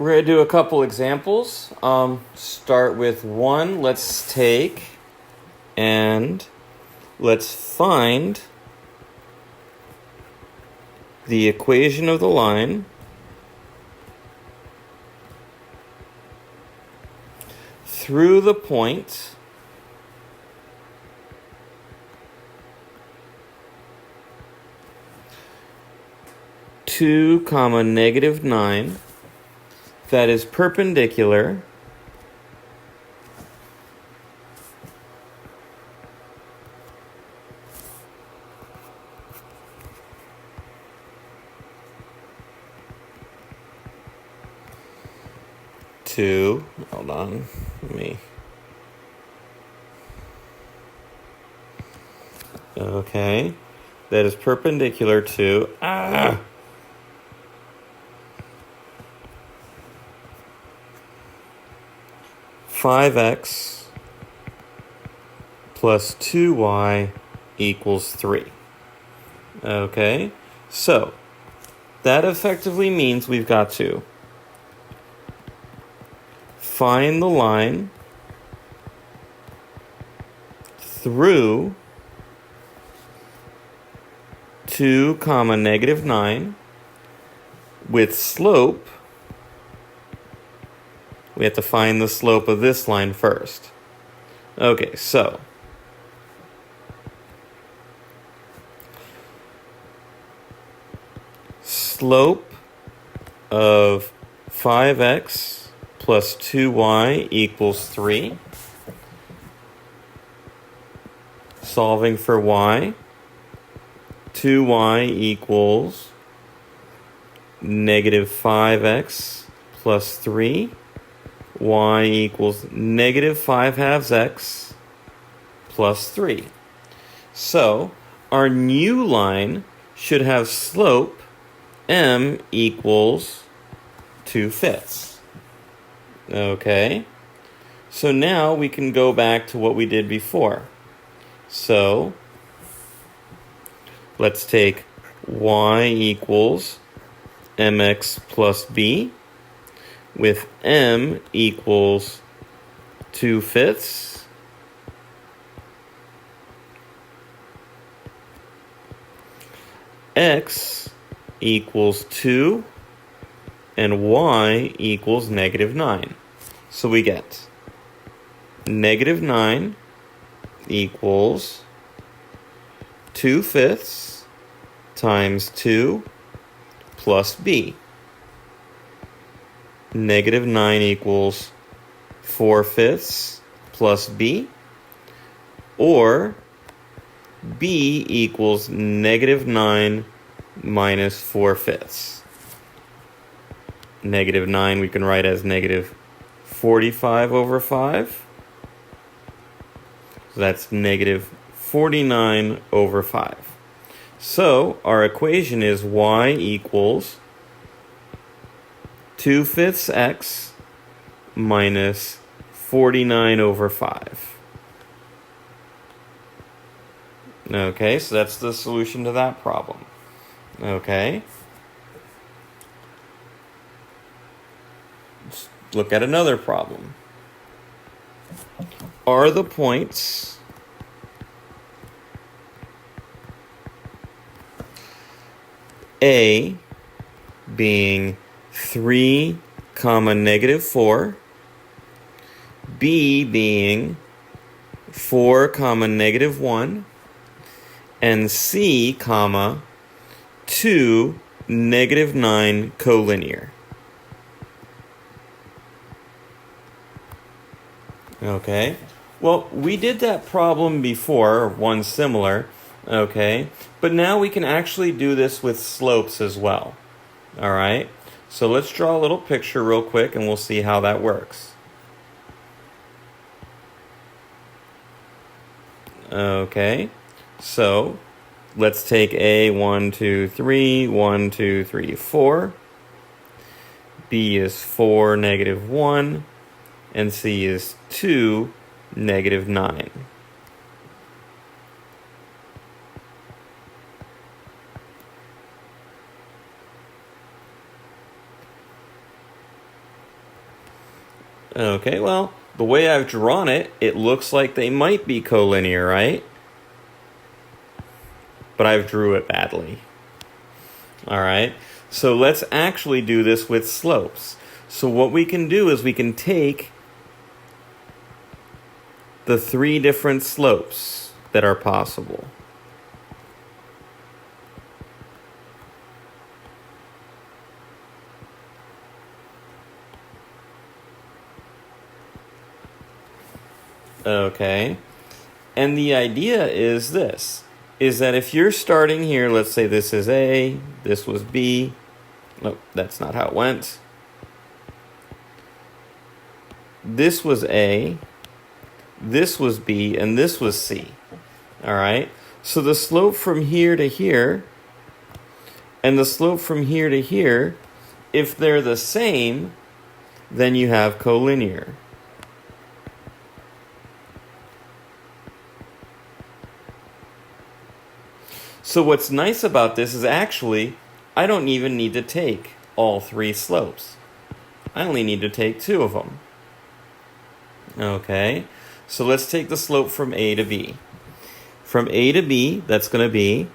We're going to do a couple examples. Start with one. Let's take and let's find the equation of the line through the point (2, -9) that is perpendicular to, hold on, okay, that is perpendicular to, 5x plus 2y equals 3. Okay, so that effectively means we've got to find the line through 2, -9 with slope. We have to find the slope of this line first. Okay, so slope of 5x plus 2y equals 3. Solving for y, 2y equals -5x plus 3. Y equals -5/2 x plus 3. So our new line should have slope m equals 2/5. Okay, so now we can go back to what we did before. So let's take y equals mx plus b with m equals 2/5. X equals 2 and y equals -9. So we get -9 equals 2/5 times 2 plus b. -9 equals 4/5 plus b, or b equals -9 minus 4/5. -9 we can write as -45/5. So that's -49/5. So our equation is y equals 2/5 x minus 49/5. Okay, so that's the solution to that problem. Okay. Let's look at another problem. Are the points A being 3, -4, B being 4, -1, and C, 2, -9 collinear? Okay, well, we did that problem before, one similar, okay, but now we can actually do this with slopes as well. All right, so let's draw a little picture real quick and we'll see how that works. Okay, so let's take A, 1, 2, 3, 1, 2, 3, 4. B is 4, -1, and C is 2, -9. Okay, well, the way I've drawn it, it looks like they might be collinear, right? But I've drew it badly. All right, so let's actually do this with slopes. So what we can do is we can take the 3 different slopes that are possible. Okay, and the idea is this, is that if you're starting here, let's say this is A, this was B. Nope, that's not how it went. This was A, this was B, and this was C. All right, so the slope from here to here and the slope from here to here, if they're the same, then you have collinear. So what's nice about this is actually, I don't even need to take all 3 slopes. I only need to take 2 of them. Okay, so let's take the slope from A to B. From A to B, that's going to be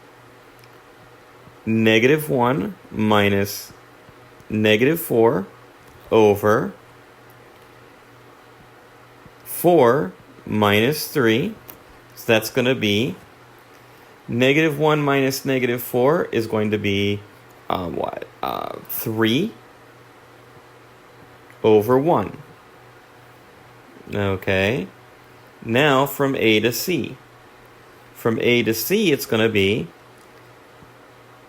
-1 minus -4 over 4 minus 3. So that's going to be -1 minus -4 is going to be 3 over 1. Okay. Now from A to C. From A to C, it's going to be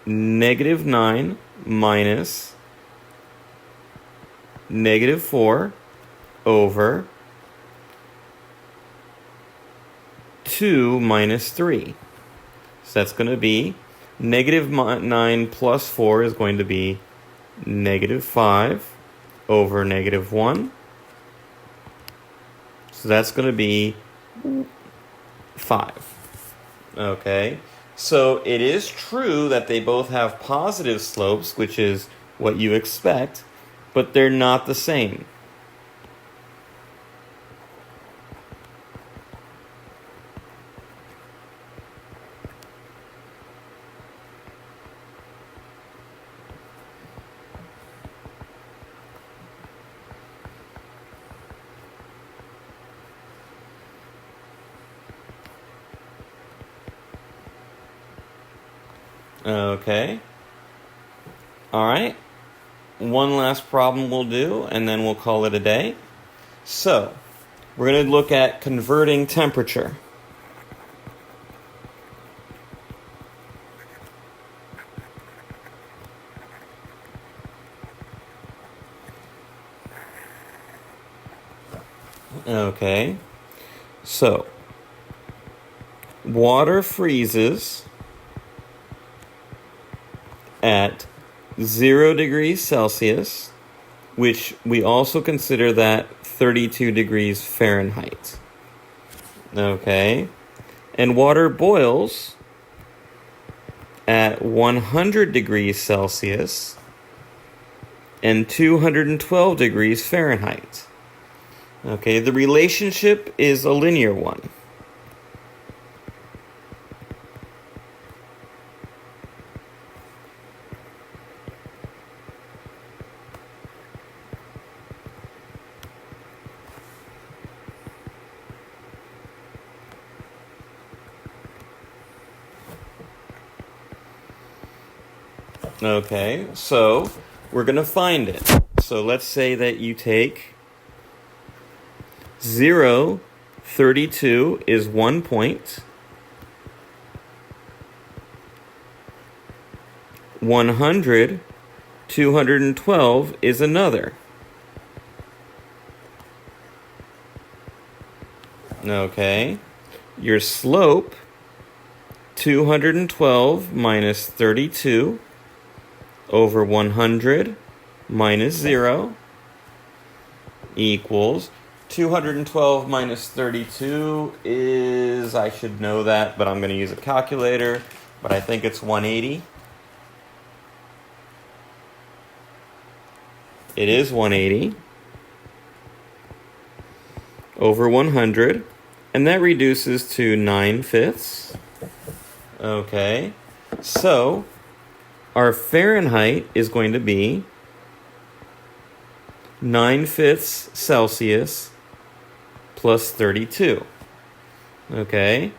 -9 minus -4 over 2 minus 3. So that's going to be -9 plus 4 is going to be -5 over -1. So that's going to be 5. Okay, so it is true that they both have positive slopes, which is what you expect, but they're not the same. Okay. All right. One last problem we'll do, and then we'll call it a day. So, we're going to look at converting temperature. Okay. So, water freezes at 0 degrees Celsius, which we also consider that 32 degrees Fahrenheit. Okay. And water boils at 100 degrees Celsius and 212 degrees Fahrenheit. Okay, the relationship is a linear one. Okay, so we're going to find it. So let's say that you take 0, 32 is 1 point. 100, 212 is another. Okay, your slope, 212 minus 32 over 100 minus 0 equals 212 minus 32 is, I should know that, but I'm going to use a calculator, but I think it's 180. It is 180. over 100, and that reduces to 9/5. Okay, so our Fahrenheit is going to be 9/5 Celsius plus 32. Okay,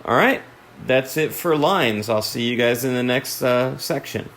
all right, that's it for lines. I'll see you guys in the next section.